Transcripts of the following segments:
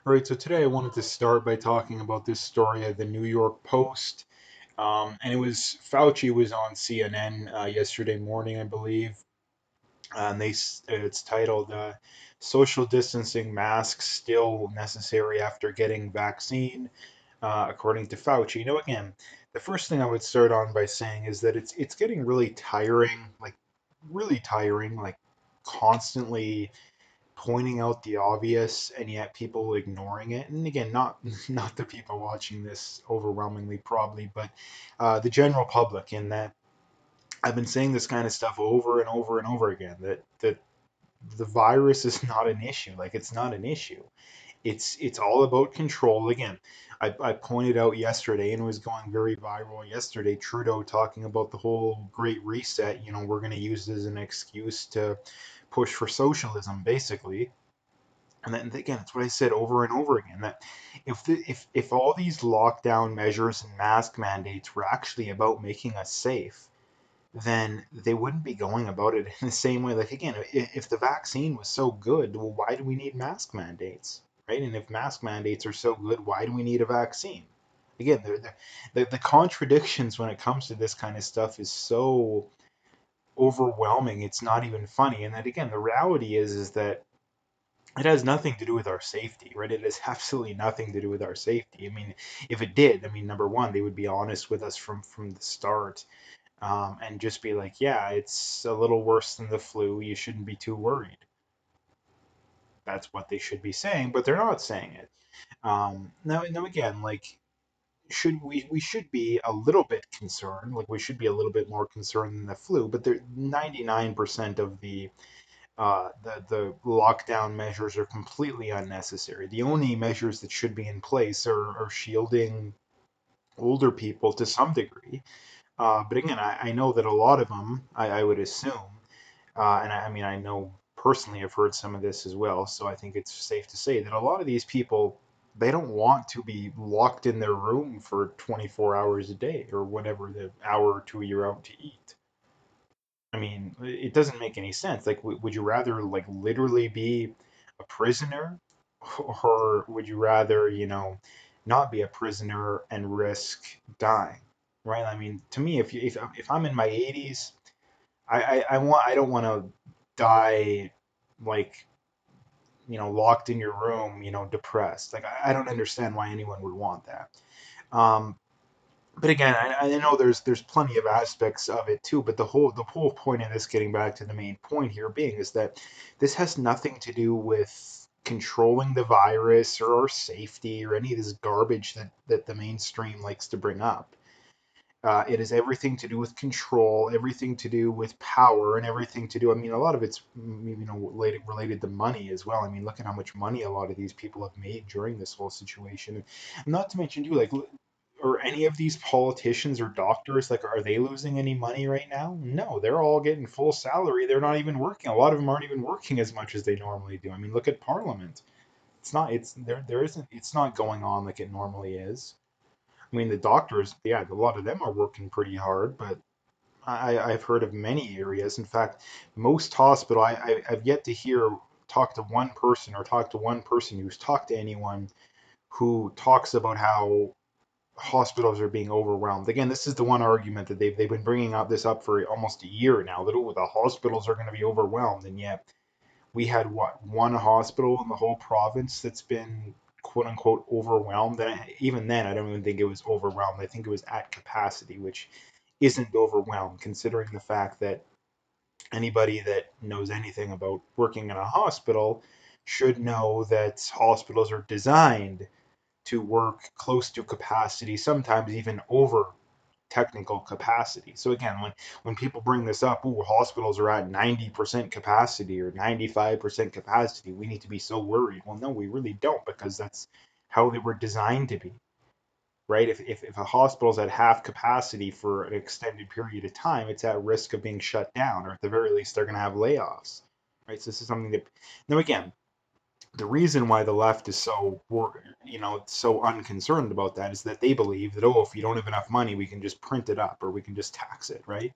All right, so today I wanted to start by talking about this story of the New York Post. And it was Fauci was on CNN yesterday morning, I believe. And it's titled "Social Distancing Masks Still Necessary After Getting Vaccine," according to Fauci. Again, the first thing I would start on by saying is that it's getting really tiring, like constantly pointing out the obvious and yet people ignoring it. And again, not not the people watching this overwhelmingly probably, but the general public. In that I've been saying this kind of stuff over and over and over again, that the virus is not an issue. Like, it's not an issue. It's all about control. Again, I pointed out yesterday, and it was going very viral yesterday, Trudeau talking about the whole great reset. We're going to use this as an excuse to push for socialism, basically. And then again, it's what I said over and over again, that if all these lockdown measures and mask mandates were actually about making us safe, then they wouldn't be going about it in the same way. Like, again, if the vaccine was so good, well, why do we need mask mandates, right? And if mask mandates are so good, why do we need a vaccine? Again, the contradictions when it comes to this kind of stuff is so overwhelming. It's not even funny. And then again, the reality is that it has nothing to do with our safety, right? It has absolutely nothing to do with our safety. I mean, if it did, I mean, number one, they would be honest with us from the start, and just be like, yeah, it's a little worse than the flu. You shouldn't be too worried. That's what they should be saying, but they're not saying it. Now again, like, we should be a little bit concerned. Like, we should be a little bit more concerned than the flu. But 99% of the lockdown measures are completely unnecessary. The only measures that should be in place are shielding older people to some degree. But again, I know that a lot of them, I would assume, and I mean, I know personally I've heard some of this as well, so I think it's safe to say that a lot of these people, they don't want to be locked in their room for 24 hours a day or whatever the hour or two you're out to eat. I mean, it doesn't make any sense. Like, would you rather, like, literally be a prisoner, or would you rather, not be a prisoner and risk dying, right? I mean, to me, if I'm in my 80s, I don't want to die, like, locked in your room, depressed. Like, I don't understand why anyone would want that. Um, but again, I know there's plenty of aspects of it too. But the whole point of this, getting back to the main point here, being is that this has nothing to do with controlling the virus or safety or any of this garbage that the mainstream likes to bring up. It has everything to do with control, everything to do with power, and everything to do. I mean, a lot of it's related to money as well. I mean, look at how much money a lot of these people have made during this whole situation. And not to mention, too, like, or any of these politicians or doctors, like, are they losing any money right now? No, they're all getting full salary. They're not even working. A lot of them aren't even working as much as they normally do. I mean, look at Parliament. There isn't, it's not going on like it normally is. I mean, the doctors, yeah, a lot of them are working pretty hard, but I've heard of many areas. In fact, most hospital, I've yet to talk to one person who's talked to anyone who talks about how hospitals are being overwhelmed. Again, this is the one argument that they've been bringing up this up for almost a year now, that, oh, the hospitals are going to be overwhelmed, and yet we had, what, one hospital in the whole province that's been quote unquote overwhelmed. And even then, I don't even think it was overwhelmed. I think it was at capacity, which isn't overwhelmed, considering the fact that anybody that knows anything about working in a hospital should know that hospitals are designed to work close to capacity, sometimes even over technical capacity. So again, when people bring this up, ooh, hospitals are at 90% capacity or 95% capacity, we need to be so worried. Well, no, we really don't, because that's how they were designed to be, right? If a hospital's at half capacity for an extended period of time, it's at risk of being shut down, or at the very least, they're going to have layoffs, right? So this is something that, now again, the reason why the left is so unconcerned about that is that they believe that, oh, if you don't have enough money, we can just print it up or we can just tax it, right?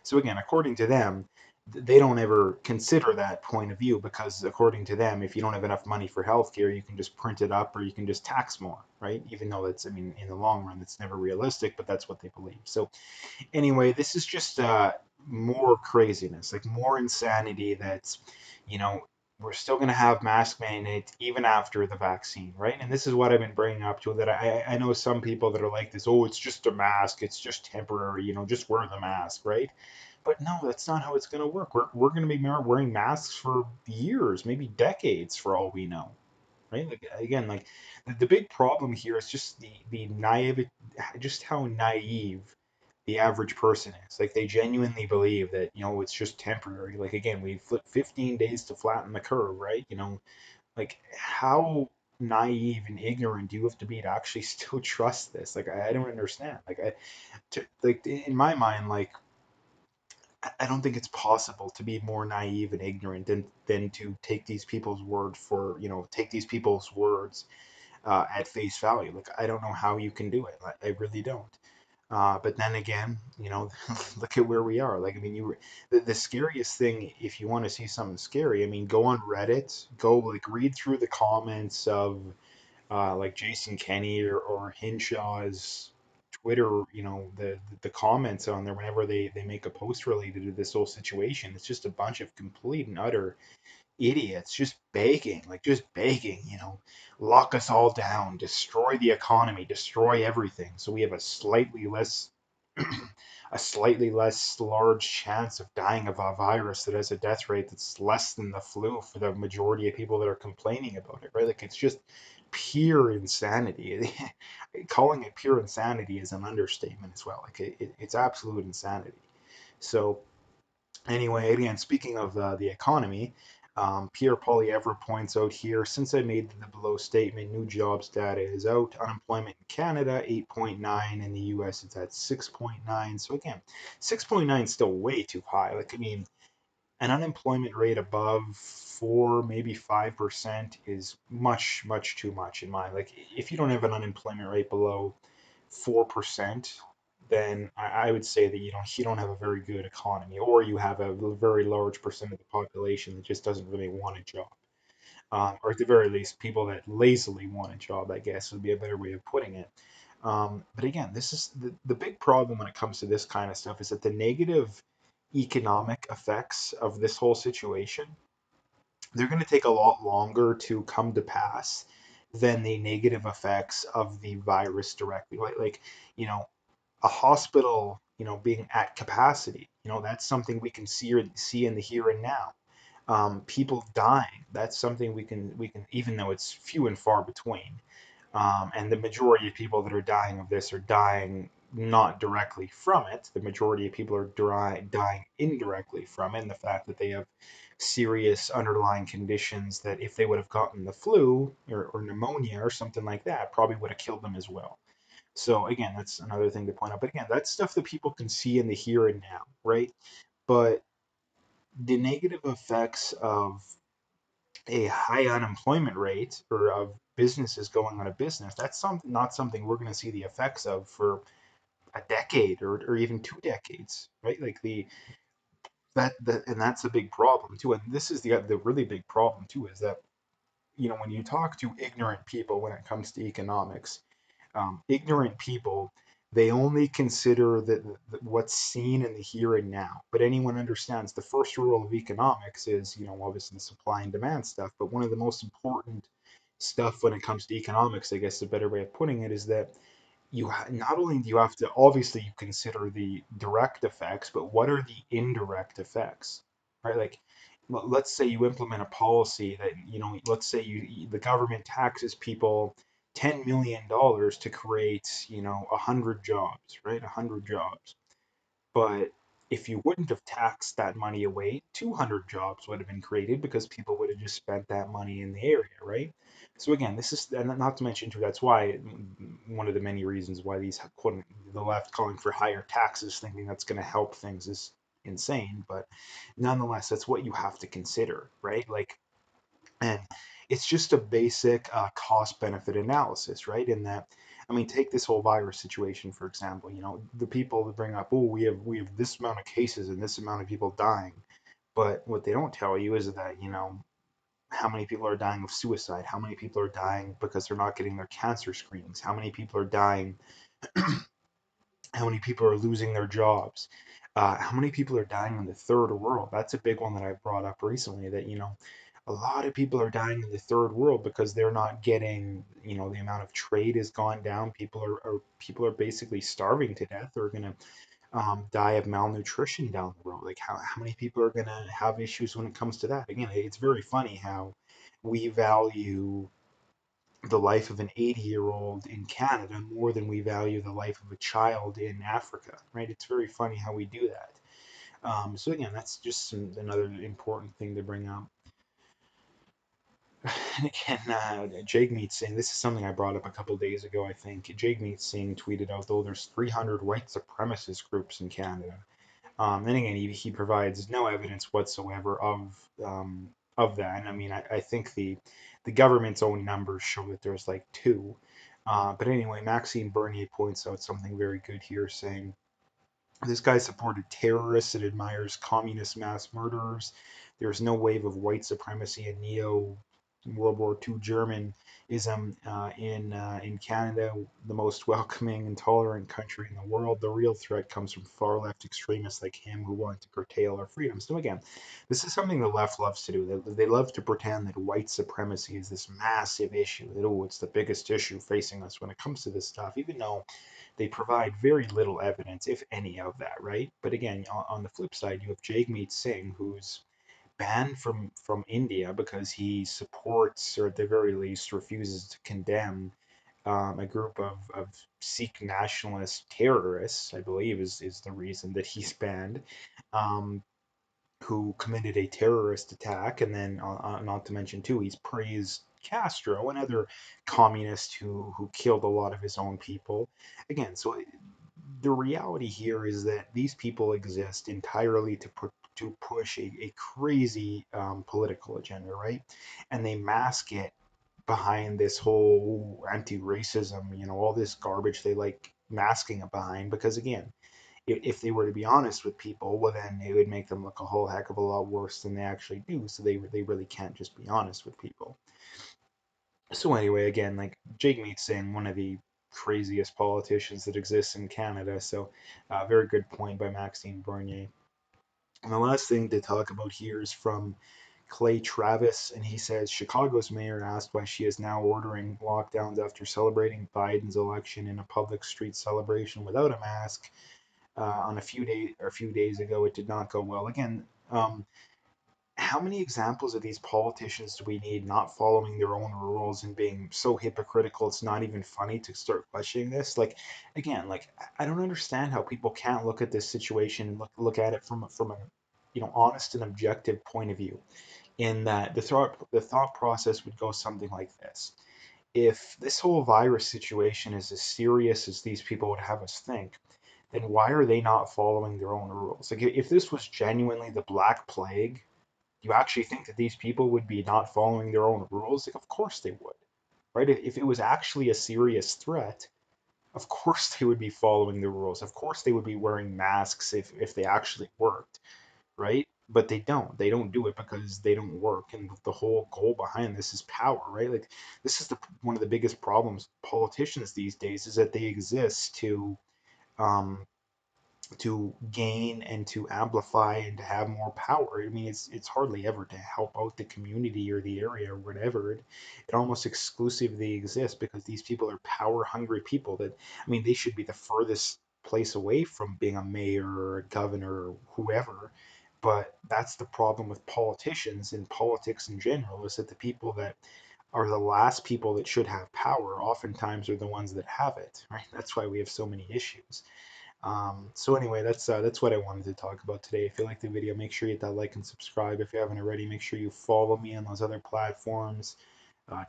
So again, according to them, they don't ever consider that point of view, because according to them, if you don't have enough money for healthcare, you can just print it up or you can just tax more, right? Even though that's, I mean, in the long run, that's never realistic, but that's what they believe. So anyway, this is just more craziness, like more insanity. That's, you know, we're still going to have mask mandates even after the vaccine, right? And this is what I've been bringing up to, that I know some people that are like this, oh, it's just a mask, it's just temporary, just wear the mask, right? But no, that's not how it's going to work. We're going to be wearing masks for years, maybe decades, for all we know, right? Like, again, like the big problem here is just the naive, just how naive the average person is. Like, they genuinely believe that, it's just temporary. Like, again, we flip 15 days to flatten the curve, right? Like, how naive and ignorant do you have to be to actually still trust this? Like, I don't understand. Like, in my mind, like, I don't think it's possible to be more naive and ignorant than to take these people's word for, take these people's words at face value. Like, I don't know how you can do it. I really don't. But then again, look at where we are. Like, I mean, the scariest thing, if you want to see something scary, I mean, go on Reddit, go like read through the comments of like Jason Kenney or Hinshaw's Twitter, the comments on there whenever they make a post related to this whole situation. It's just a bunch of complete and utter idiots just begging, lock us all down, destroy the economy, destroy everything, so we have a slightly less large chance of dying of a virus that has a death rate that's less than the flu for the majority of people that are complaining about it, right? Like, it's just pure insanity. Calling it pure insanity is an understatement as well. Like, it's absolute insanity. So anyway, again, speaking of the economy, Pierre Poilievre points out here, since I made the below statement, new jobs data is out. Unemployment in Canada, 8.9. In the US, it's at 6.9. So again, 6.9 is still way too high. Like, I mean, an unemployment rate above 4, maybe 5% is much, much too much in my, like, if you don't have an unemployment rate below 4%, then I would say that you don't have a very good economy, or you have a very large percent of the population that just doesn't really want a job, or at the very least, people that lazily want a job, I guess would be a better way of putting it. But again, this is the big problem when it comes to this kind of stuff, is that the negative economic effects of this whole situation, they're going to take a lot longer to come to pass than the negative effects of the virus directly. Like, you know, a hospital, being at capacity, that's something we can see in the here and now. People dying, that's something we can, even though it's few and far between. And the majority of people that are dying of this are dying not directly from it. The majority of people are dying indirectly from it, and the fact that they have serious underlying conditions that, if they would have gotten the flu or pneumonia or something like that, probably would have killed them as well. So again, that's another thing to point out. But again, that's stuff that people can see in the here and now, right? But the negative effects of a high unemployment rate, or of businesses going out of business, that's not something we're going to see the effects of for a decade, or even 2 decades, right? Like, and that's a big problem too. And this is the really big problem too, is that, when you talk to ignorant people when it comes to economics, ignorant people, they only consider what's seen in the here and now. But anyone understands the first rule of economics is, obviously supply and demand stuff. But one of the most important stuff when it comes to economics, I guess a better way of putting it, is that not only do you have to, obviously you consider the direct effects, but what are the indirect effects, right? Like, let's say you implement a policy that, let's say the government taxes people $10 million to create, 100 jobs, right? 100 jobs. But if you wouldn't have taxed that money away, 200 jobs would have been created, because people would have just spent that money in the area, right? So again, this is, and not to mention too, that's why one of the many reasons why the left calling for higher taxes, thinking that's going to help things, is insane. But nonetheless, that's what you have to consider, right? Like, and it's just a basic cost benefit analysis, right? In that, I mean, take this whole virus situation for example. The people that bring up, oh, we have this amount of cases and this amount of people dying. But what they don't tell you is that, how many people are dying of suicide? How many people are dying because they're not getting their cancer screenings? How many people are dying? How many people are losing their jobs? How many people are dying in the third world? That's a big one that I brought up recently. That a lot of people are dying in the third world because they're not getting, the amount of trade has gone down. People are basically starving to death. They're gonna die of malnutrition down the road. Like how many people are gonna have issues when it comes to that? Again, it's very funny how we value the life of an 80-year-old in Canada more than we value the life of a child in Africa, right? It's very funny how we do that. So again, that's just another important thing to bring up. And again, Jagmeet Singh, this is something I brought up a couple days ago, I think. Jagmeet Singh tweeted out, though there's 300 white supremacist groups in Canada. And again, he provides no evidence whatsoever of that. And I mean, I think the government's own numbers show that there's like two. But anyway, Maxime Bernier points out something very good here, saying this guy supported terrorists and admires communist mass murderers. There's no wave of white supremacy and neo World War II Germanism in Canada, the most welcoming and tolerant country in the world. The real threat comes from far left extremists like him who want to curtail our freedoms. So again, this is something the left loves to do. They love to pretend that white supremacy is this massive issue. That it's the biggest issue facing us when it comes to this stuff, even though they provide very little evidence, if any, of that, right? But again, on the flip side, you have Jagmeet Singh, who's banned from India because he supports, or at the very least, refuses to condemn a group of Sikh nationalist terrorists, I believe, is the reason that he's banned. Um, who committed a terrorist attack, and then not to mention too, he's praised Castro, another communist who killed a lot of his own people. Again, so the reality here is that these people exist entirely to push a crazy political agenda, right? And they mask it behind this whole anti-racism, all this garbage they like masking it behind because again, if they were to be honest with people, well, then it would make them look a whole heck of a lot worse than they actually do. So they really can't just be honest with people. So anyway, again, like Jagmeet Singh, one of the craziest politicians that exists in Canada. So very good point by Maxime Bernier. And the last thing to talk about here is from Clay Travis, and he says Chicago's mayor asked why she is now ordering lockdowns after celebrating Biden's election in a public street celebration without a mask on a few days ago. It did not go well. Again, how many examples of these politicians do we need not following their own rules and being so hypocritical? It's not even funny to start questioning this. Like, again, like I don't understand how people can't look at this situation and look at it from a honest and objective point of view. In that the thought process would go something like this: if this whole virus situation is as serious as these people would have us think, then why are they not following their own rules? Like, if this was genuinely the Black Plague, do you actually think that these people would be not following their own rules? Like, of course they would, right? If it was actually a serious threat, of course they would be following the rules. Of course they would be wearing masks if they actually worked, right? But they don't. They don't do it because they don't work. And the whole goal behind this is power, right? Like, this is one of the biggest problems with politicians these days is that they exist um, to gain and to amplify and to have more power. I mean, it's hardly ever to help out the community or the area or whatever. It almost exclusively exists because these people are power hungry people that, I mean, they should be the furthest place away from being a mayor or a governor or whoever. But that's the problem with politicians and politics in general, is that the people that are the last people that should have power oftentimes are the ones that have it, right? That's why we have so many issues. So anyway, that's what I wanted to talk about today. If you like the video, make sure you hit that like and subscribe. If you haven't already, make sure you follow me on those other platforms,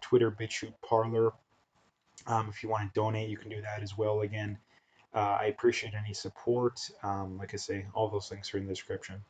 Twitter, BitChute, Parler. If you want to donate, you can do that as well. Again, I appreciate any support. Like I say, all those links are in the description.